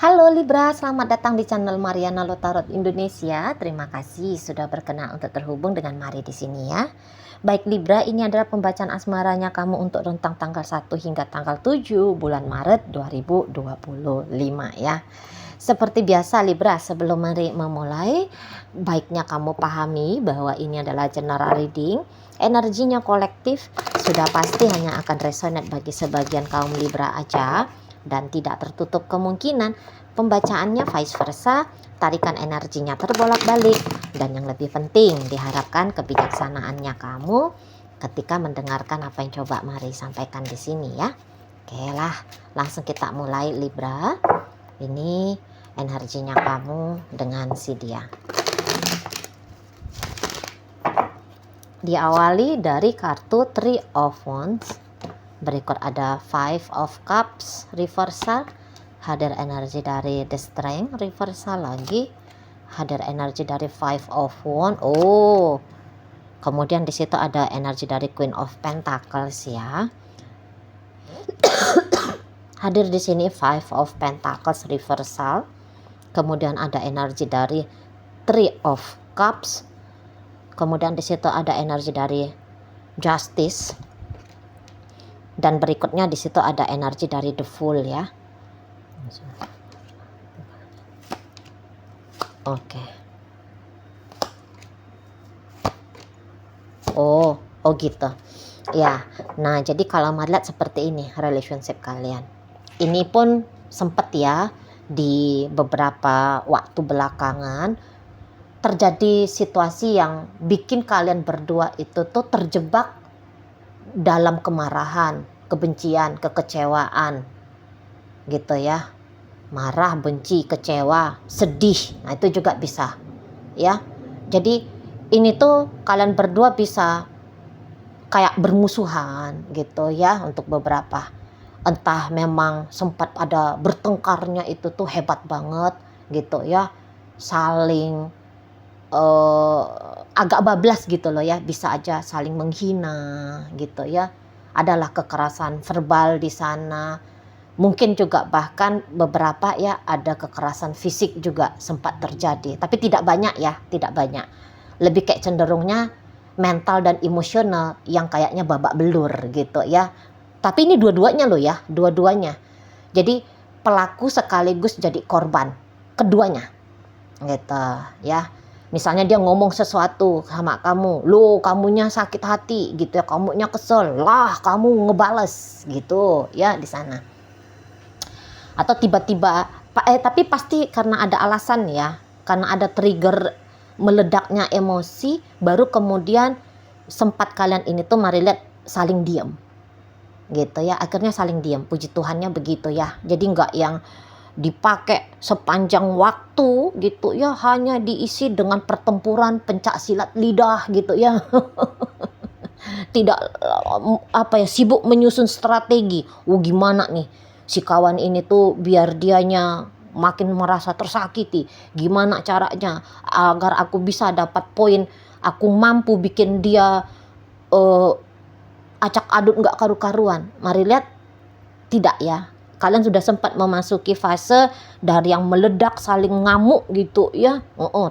Halo Libra, selamat datang di channel Mariana Lotarot Indonesia. Terima kasih sudah berkenan untuk terhubung dengan Mari di sini ya. Baik Libra, ini adalah pembacaan asmaranya kamu untuk rentang tanggal 1 hingga tanggal 7 bulan Maret 2025 ya. Seperti biasa Libra, sebelum Mari memulai, baiknya kamu pahami bahwa ini adalah general reading. Energinya kolektif, sudah pasti hanya akan resonate bagi sebagian kaum Libra aja. Dan tidak tertutup kemungkinan pembacaannya vice versa, tarikan energinya terbolak-balik. Dan yang lebih penting, diharapkan kebijaksanaannya kamu ketika mendengarkan apa yang coba Mari sampaikan di sini ya. Oke lah, langsung kita mulai Libra. Ini energinya kamu dengan si dia. Diawali dari kartu Three of Wands. Berikut ada Five of Cups reversal, hadir energi dari The Strength reversal lagi, hadir energi dari Five of Wands. Oh, kemudian di situ ada energi dari Queen of Pentacles ya. Hadir di sini Five of Pentacles reversal. Kemudian ada energi dari Three of Cups. Kemudian di situ ada energi dari Justice. Dan berikutnya di situ ada energi dari The Fool ya. Oke. Oh gitu. Ya. Nah, jadi kalau melihat seperti ini relationship kalian. Ini pun sempat ya di beberapa waktu belakangan terjadi situasi yang bikin kalian berdua itu tuh terjebak dalam kemarahan, kebencian, kekecewaan gitu ya. Marah, benci, kecewa, sedih. Nah, itu juga bisa ya. Jadi ini tuh kalian berdua bisa kayak bermusuhan gitu ya untuk beberapa. Entah memang sempat ada bertengkarnya itu tuh hebat banget gitu ya. Saling agak bablas gitu loh ya, bisa aja saling menghina gitu ya, adalah kekerasan verbal di sana, mungkin juga bahkan beberapa ya ada kekerasan fisik juga sempat terjadi, tapi tidak banyak ya, tidak banyak, lebih kayak cenderungnya mental dan emosional yang kayaknya babak belur gitu ya. Tapi ini dua-duanya loh ya, dua-duanya, jadi pelaku sekaligus jadi korban keduanya gitu ya. Misalnya dia ngomong sesuatu sama kamu, lo kamunya sakit hati gitu ya, kamunya kesel, lah kamu ngebales gitu ya di sana. Atau tiba-tiba, tapi pasti karena ada alasan ya, karena ada trigger meledaknya emosi, baru kemudian sempat kalian ini tuh mari lihat saling diam gitu ya, akhirnya saling diam. Puji Tuhannya begitu ya, jadi nggak yang dipakai sepanjang waktu gitu ya, hanya diisi dengan pertempuran pencak silat lidah gitu ya. Tidak sibuk menyusun strategi. Gimana nih si kawan ini tuh biar dianya makin merasa tersakiti, gimana caranya agar aku bisa dapat poin, aku mampu bikin dia acak adut nggak karu-karuan. Mari lihat, tidak ya. Kalian sudah sempat memasuki fase dari yang meledak saling ngamuk gitu ya,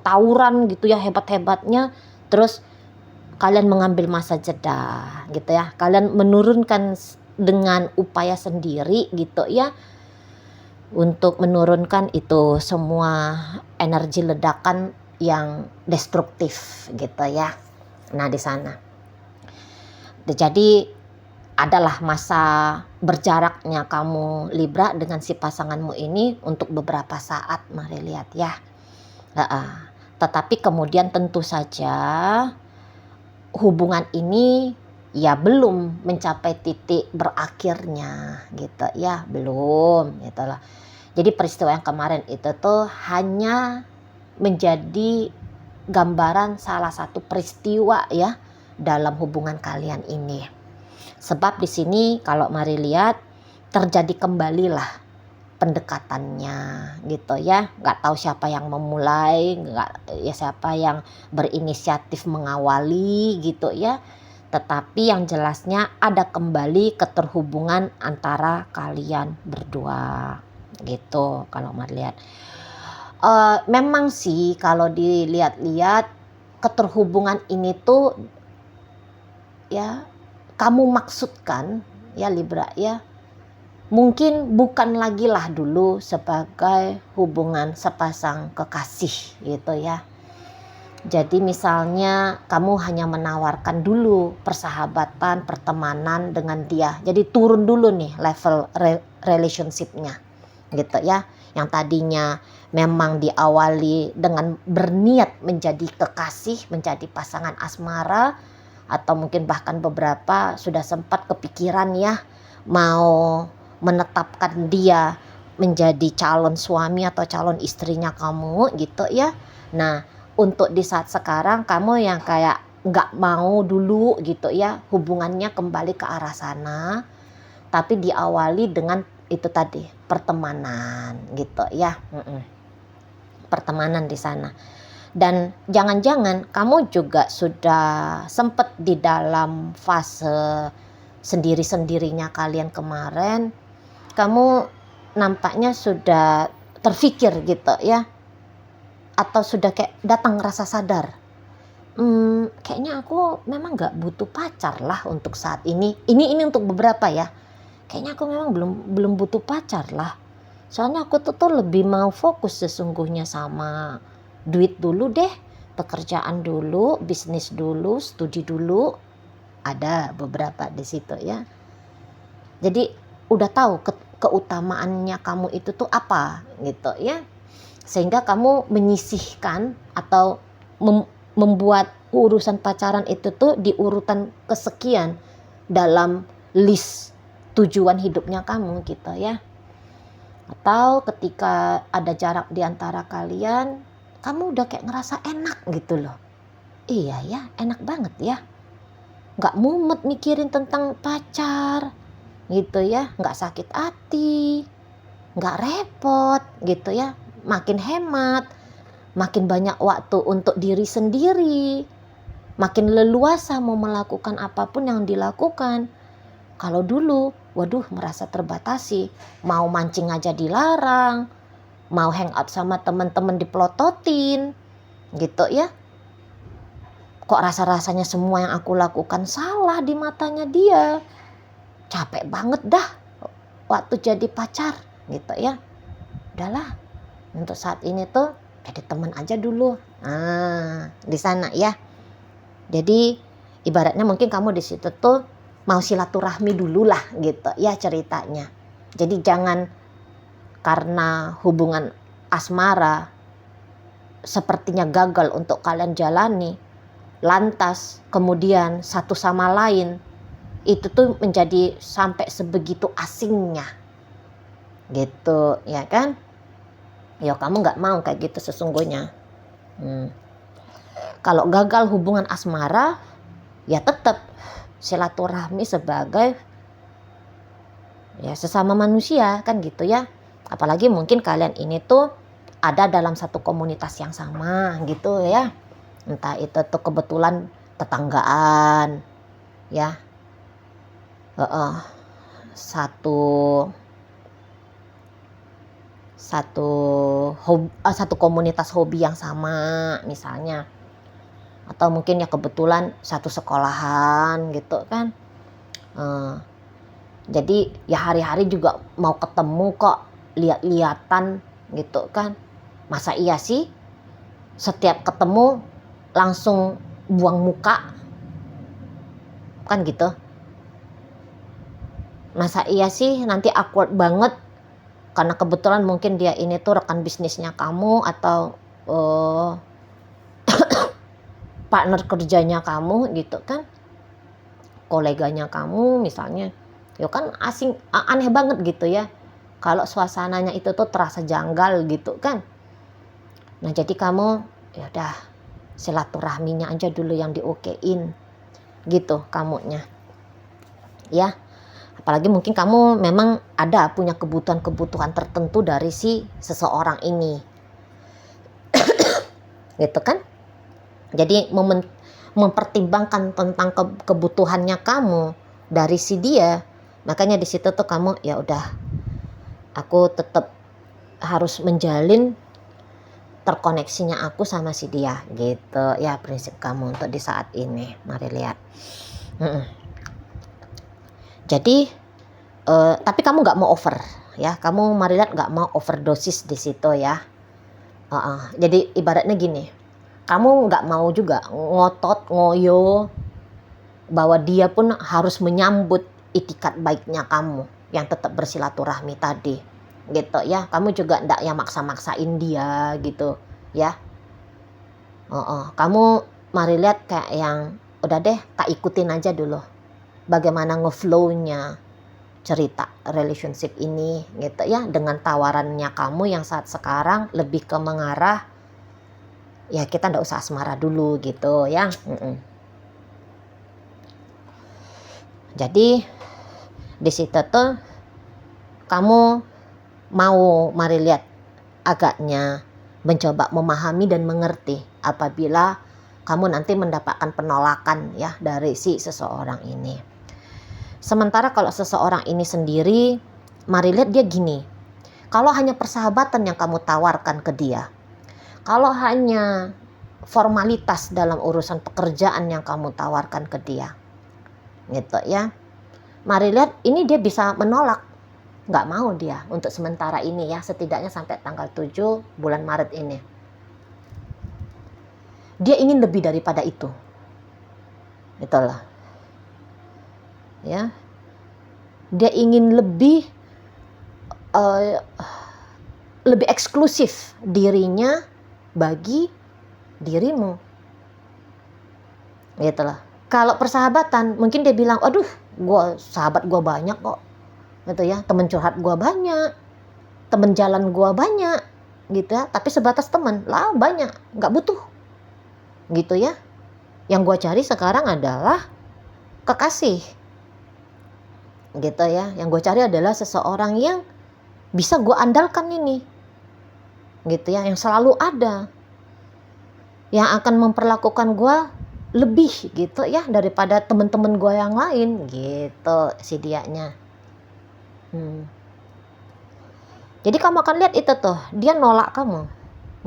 tawuran gitu ya hebat-hebatnya, terus kalian mengambil masa jeda gitu ya, kalian menurunkan dengan upaya sendiri gitu ya, untuk menurunkan itu semua energi ledakan yang destruktif gitu ya. Nah di sana jadi adalah masa berjaraknya kamu Libra dengan si pasanganmu ini untuk beberapa saat, mari lihat ya. Tetapi kemudian tentu saja hubungan ini ya belum mencapai titik berakhirnya gitu ya, belum gitu loh. Jadi peristiwa yang kemarin itu tuh hanya menjadi gambaran salah satu peristiwa ya dalam hubungan kalian ini. Sebab di sini kalau mari lihat terjadi kembalilah pendekatannya gitu ya. Nggak tahu siapa yang memulai, siapa yang berinisiatif mengawali gitu ya. Tetapi yang jelasnya ada kembali keterhubungan antara kalian berdua. gitu kalau Mar lihat. Memang sih kalau dilihat-lihat keterhubungan ini tuh ya kamu maksudkan ya Libra ya, mungkin bukan lagi lah dulu sebagai hubungan sepasang kekasih gitu ya. Jadi misalnya kamu hanya menawarkan dulu persahabatan, pertemanan dengan dia. Jadi turun dulu nih level relationship-nya gitu ya. Yang tadinya memang diawali dengan berniat menjadi kekasih, menjadi pasangan asmara, atau mungkin bahkan beberapa sudah sempat kepikiran ya mau menetapkan dia menjadi calon suami atau calon istrinya kamu gitu ya. Nah, untuk di saat sekarang kamu yang kayak nggak mau dulu gitu ya hubungannya kembali ke arah sana, tapi diawali dengan itu tadi pertemanan gitu ya. Pertemanan di sana. Dan jangan-jangan kamu juga sudah sempat di dalam fase sendiri-sendirinya kalian kemarin, kamu nampaknya sudah terfikir gitu ya, atau sudah kayak datang rasa sadar, kayaknya aku memang gak butuh pacar lah untuk saat ini untuk beberapa ya, kayaknya aku memang belum butuh pacar lah, soalnya aku tuh lebih mau fokus sesungguhnya sama duit dulu deh, pekerjaan dulu, bisnis dulu, studi dulu. Ada beberapa di situ ya. Jadi udah tahu keutamaannya kamu itu tuh apa gitu ya. Sehingga kamu menyisihkan atau membuat urusan pacaran itu tuh di urutan kesekian dalam list tujuan hidupnya kamu gitu ya. Atau ketika ada jarak di antara kalian, kamu udah kayak ngerasa enak gitu loh. Iya ya, enak banget ya. Gak mumet mikirin tentang pacar gitu ya, gak sakit hati, gak repot gitu ya, makin hemat, makin banyak waktu untuk diri sendiri, makin leluasa mau melakukan apapun yang dilakukan. Kalau dulu, waduh merasa terbatasi, mau mancing aja dilarang, mau hangout sama teman-teman dipelototin gitu ya. Kok rasa-rasanya semua yang aku lakukan salah di matanya dia. Capek banget dah waktu jadi pacar gitu ya. Udahlah, untuk saat ini tuh jadi teman aja dulu. Di sana ya. Jadi ibaratnya mungkin kamu di situ tuh mau silaturahmi dulu lah gitu ya ceritanya. Jadi jangan karena hubungan asmara sepertinya gagal untuk kalian jalani, lantas kemudian satu sama lain itu tuh menjadi sampai sebegitu asingnya gitu ya kan. Ya kamu gak mau kayak gitu sesungguhnya. Kalau gagal hubungan asmara ya tetap silaturahmi sebagai ya sesama manusia kan gitu ya. Apalagi mungkin kalian ini tuh ada dalam satu komunitas yang sama gitu ya. Entah itu tuh kebetulan tetanggaan ya, satu komunitas hobi yang sama misalnya, atau mungkin ya kebetulan satu sekolahan gitu kan. Jadi ya hari-hari juga mau ketemu kok, lihat-lihatan gitu kan. Masa iya sih setiap ketemu langsung buang muka kan gitu. Masa iya sih nanti awkward banget karena kebetulan mungkin dia ini tuh rekan bisnisnya kamu atau partner kerjanya kamu gitu kan, koleganya kamu misalnya. Ya kan asing, aneh banget gitu ya kalau suasananya itu tuh terasa janggal gitu kan. Nah jadi kamu ya udah silaturahminya aja dulu yang diokein gitu kamunya ya. Apalagi mungkin kamu memang ada punya kebutuhan tertentu dari si seseorang ini gitu kan. Jadi mempertimbangkan tentang kebutuhannya kamu dari si dia, makanya di situ tuh kamu ya udah, aku tetap harus menjalin terkoneksinya aku sama si dia gitu ya, prinsip kamu untuk di saat ini. Mari lihat. Jadi tapi kamu nggak mau over ya, kamu mari lihat nggak mau overdosis di situ ya. Jadi ibaratnya gini, kamu nggak mau juga ngotot ngoyo bahwa dia pun harus menyambut itikat baiknya kamu yang tetap bersilaturahmi tadi gitu ya. Kamu juga ndak yang maksa-maksain dia gitu ya. Kamu mari lihat kayak yang udah deh, tak ikutin aja dulu bagaimana ngeflow-nya cerita relationship ini gitu ya, dengan tawarannya kamu yang saat sekarang lebih ke mengarah ya kita ndak usah asmara dulu gitu ya. Jadi di situ tuh kamu mau mari lihat agaknya mencoba memahami dan mengerti apabila kamu nanti mendapatkan penolakan ya dari si seseorang ini. Sementara kalau seseorang ini sendiri, mari lihat dia gini, kalau hanya persahabatan yang kamu tawarkan ke dia, kalau hanya formalitas dalam urusan pekerjaan yang kamu tawarkan ke dia gitu ya, mari lihat ini dia bisa menolak. Nggak mau dia untuk sementara ini ya, setidaknya sampai tanggal 7 bulan Maret ini. Dia ingin lebih daripada itu. Itulah. Ya. Dia ingin lebih eksklusif dirinya bagi dirimu. Gitulah. Kalau persahabatan, mungkin dia bilang, aduh, sahabat gue banyak kok. Gitu ya, temen curhat gue banyak, temen jalan gue banyak gitu ya, tapi sebatas temen lah banyak, nggak butuh gitu ya. Yang gue cari sekarang adalah kekasih gitu ya, yang gue cari adalah seseorang yang bisa gue andalkan ini gitu ya, yang selalu ada, yang akan memperlakukan gue lebih gitu ya daripada temen-temen gue yang lain gitu si dianya. Jadi kamu akan lihat itu tuh, dia nolak kamu.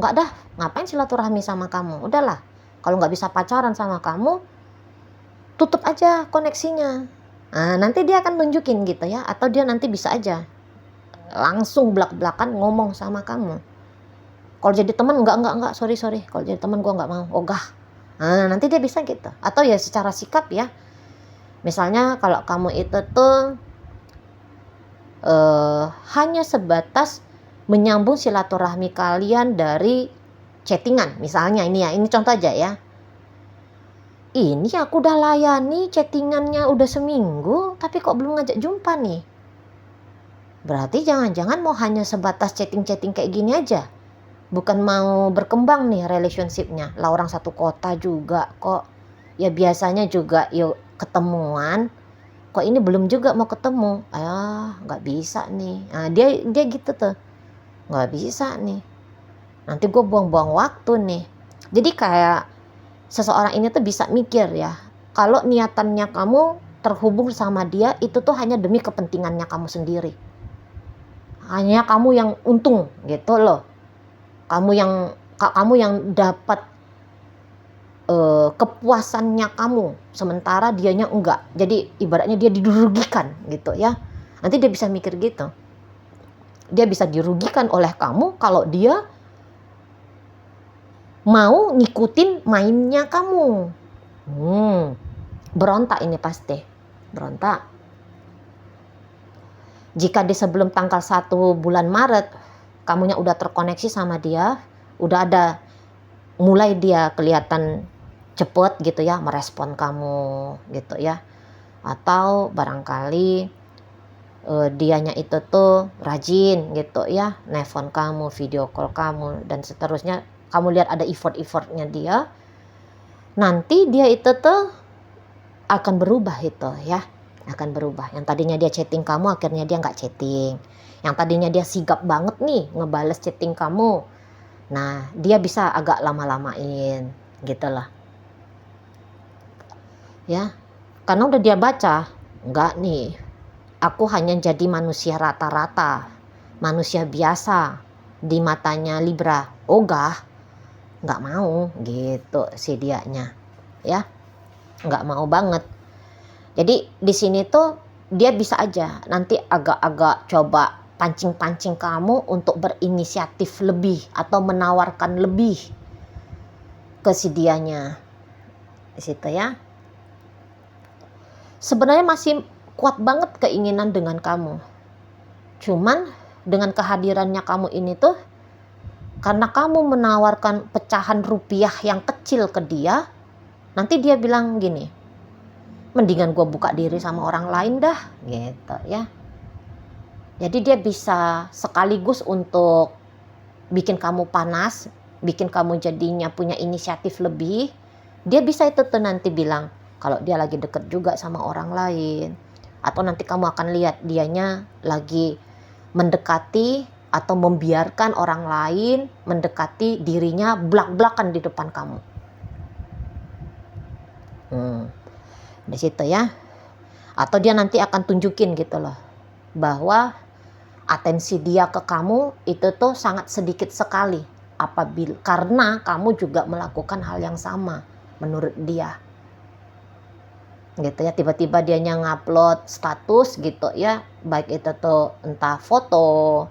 Enggak dah, ngapain silaturahmi sama kamu? Udahlah, kalau nggak bisa pacaran sama kamu, tutup aja koneksinya. Nah, nanti dia akan tunjukin gitu ya, atau dia nanti bisa aja langsung belak-belakan ngomong sama kamu. Kalau jadi teman enggak, sorry. Kalau jadi teman gua nggak mau, ogah. Nah, nanti dia bisa gitu. Atau ya secara sikap ya. Misalnya kalau kamu itu tuh hanya sebatas menyambung silaturahmi kalian dari chattingan misalnya, ini contoh aja ya. Ini aku udah layani chattingannya udah seminggu tapi kok belum ngajak jumpa nih. Berarti jangan-jangan mau hanya sebatas chatting kayak gini aja, bukan mau berkembang nih relationshipnya. Lah orang satu kota juga kok, ya biasanya juga yuk ketemuan, kok ini belum juga mau ketemu, nggak bisa nih. Nah, dia gitu tuh, nggak bisa nih, nanti gue buang-buang waktu nih. Jadi kayak seseorang ini tuh bisa mikir ya, kalau niatannya kamu terhubung sama dia itu tuh hanya demi kepentingannya kamu sendiri, hanya kamu yang untung gitu loh, kamu yang dapat kepuasannya kamu, sementara dianya enggak. Jadi ibaratnya dia dirugikan gitu ya. Nanti dia bisa mikir gitu, dia bisa dirugikan oleh kamu kalau dia mau ngikutin mainnya kamu. Berontak ini pasti, berontak. Jika di sebelum tanggal 1 bulan Maret kamunya udah terkoneksi sama dia, udah ada mulai dia kelihatan cepet gitu ya merespon kamu gitu ya, atau barangkali dianya itu tuh rajin gitu ya, nelfon kamu, video call kamu dan seterusnya, kamu lihat ada effortnya dia, nanti dia itu tuh akan berubah itu ya, akan berubah. Yang tadinya dia chatting kamu akhirnya dia nggak chatting, yang tadinya dia sigap banget nih ngebales chatting kamu, nah dia bisa agak lama-lamain gitu lah ya, karena udah dia baca, enggak nih, aku hanya jadi manusia rata-rata, manusia biasa, di matanya Libra, ogah, nggak mau gitu si dianya, ya, nggak mau banget. Jadi di sini tuh dia bisa aja nanti agak-agak coba pancing-pancing kamu untuk berinisiatif lebih atau menawarkan lebih ke si dianya di situ ya. Sebenarnya masih kuat banget keinginan dengan kamu. Cuman dengan kehadirannya kamu ini tuh, karena kamu menawarkan pecahan rupiah yang kecil ke dia, nanti dia bilang gini, mendingan gue buka diri sama orang lain dah, gitu ya. Jadi dia bisa sekaligus untuk bikin kamu panas, bikin kamu jadinya punya inisiatif lebih. Dia bisa itu tuh nanti bilang kalau dia lagi deket juga sama orang lain. Atau nanti kamu akan lihat dianya lagi mendekati atau membiarkan orang lain mendekati dirinya blak-blakan di depan kamu. Di situ ya. Atau dia nanti akan tunjukin gitu loh, bahwa atensi dia ke kamu itu tuh sangat sedikit sekali apabila karena kamu juga melakukan hal yang sama menurut dia. Gitu ya, tiba-tiba dia ngupload status gitu ya, baik itu tuh entah foto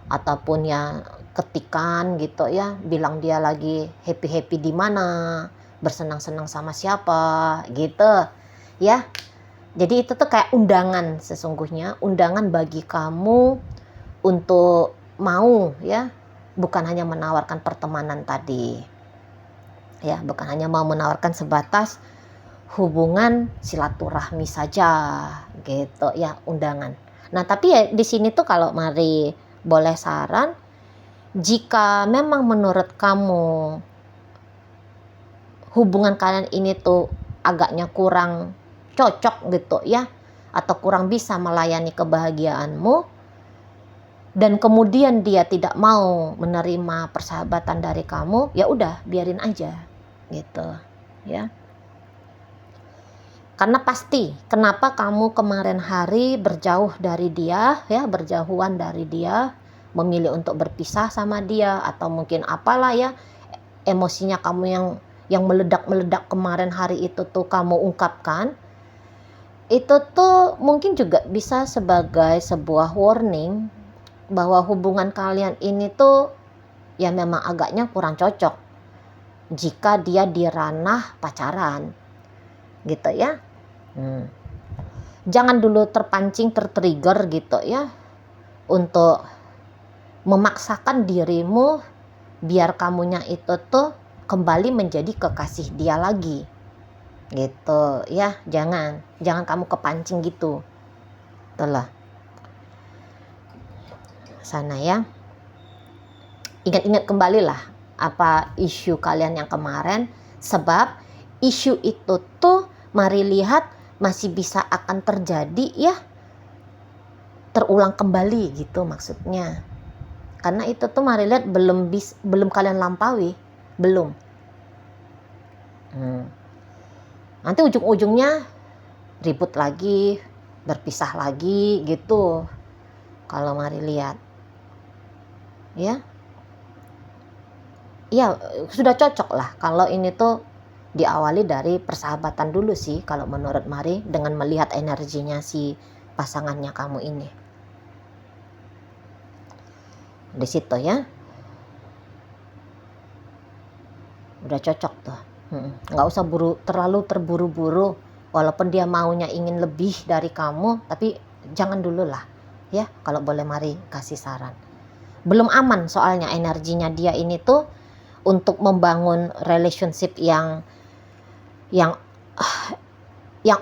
ataupun ya ketikan gitu ya, bilang dia lagi happy-happy di mana, bersenang-senang sama siapa gitu ya. Jadi itu tuh kayak undangan, sesungguhnya undangan bagi kamu untuk mau ya, bukan hanya menawarkan pertemanan tadi ya, bukan hanya mau menawarkan sebatas hubungan silaturahmi saja gitu ya, undangan. Nah tapi ya di sini tuh kalau Mari boleh saran, jika memang menurut kamu hubungan kalian ini tuh agaknya kurang cocok gitu ya, atau kurang bisa melayani kebahagiaanmu, dan kemudian dia tidak mau menerima persahabatan dari kamu, ya udah biarin aja gitu ya. Karena pasti kenapa kamu kemarin hari berjauh dari dia ya, berjauhan dari dia, memilih untuk berpisah sama dia, atau mungkin apalah ya emosinya kamu yang meledak-meledak kemarin hari itu tuh kamu ungkapkan, itu tuh mungkin juga bisa sebagai sebuah warning bahwa hubungan kalian ini tuh ya memang agaknya kurang cocok jika dia di ranah pacaran gitu ya. Jangan dulu terpancing, tertrigger gitu ya, untuk memaksakan dirimu biar kamunya itu tuh kembali menjadi kekasih dia lagi gitu ya. Jangan kamu kepancing gitu, itulah sana ya. Ingat-ingat kembali lah apa isu kalian yang kemarin, sebab isu itu tuh Mari lihat masih bisa akan terjadi ya, terulang kembali gitu maksudnya. Karena itu tuh Mari lihat belum kalian lampaui, belum. Nanti ujung-ujungnya ribut lagi, berpisah lagi gitu. Kalau Mari lihat ya, ya sudah cocok lah kalau ini tuh diawali dari persahabatan dulu sih kalau menurut Mari, dengan melihat energinya si pasangannya kamu ini di situ ya. Udah cocok tuh. Nggak usah terlalu terburu-buru, walaupun dia maunya ingin lebih dari kamu, tapi jangan dulu lah ya, kalau boleh Mari kasih saran. Belum aman soalnya energinya dia ini tuh untuk membangun relationship yang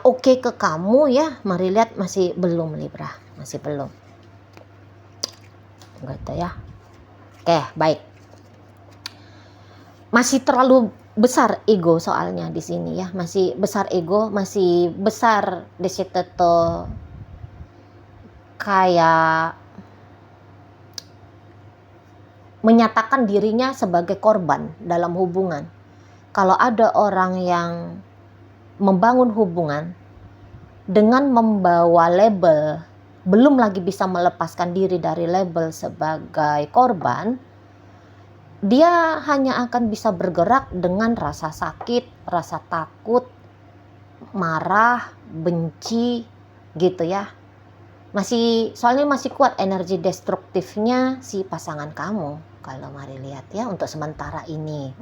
oke ke kamu ya. Mari lihat masih belum Libra, masih belum gitu ya. Oke, baik. Masih terlalu besar ego soalnya di sini ya, masih besar ego, masih besar di situ tuh kayak menyatakan dirinya sebagai korban dalam hubungan. Kalau ada orang yang membangun hubungan dengan membawa label, belum lagi bisa melepaskan diri dari label sebagai korban, dia hanya akan bisa bergerak dengan rasa sakit, rasa takut, marah, benci gitu ya. Soalnya masih kuat energi destruktifnya si pasangan kamu. Kalau mari lihat ya, untuk sementara ini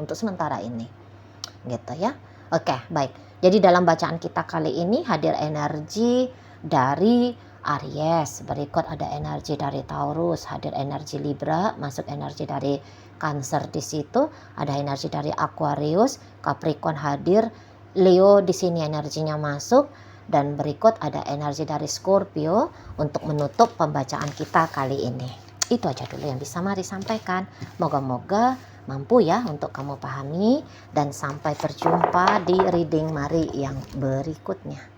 gitu ya. Oke, baik. Jadi dalam bacaan kita kali ini hadir energi dari Aries, berikut ada energi dari Taurus, hadir energi Libra, masuk energi dari Cancer di situ, ada energi dari Aquarius, Capricorn hadir, Leo di sini energinya masuk, dan berikut ada energi dari Scorpio untuk menutup pembacaan kita kali ini. Itu aja dulu yang bisa Mari sampaikan. Moga-moga mampu ya untuk kamu pahami, dan sampai berjumpa di reading Mari yang berikutnya.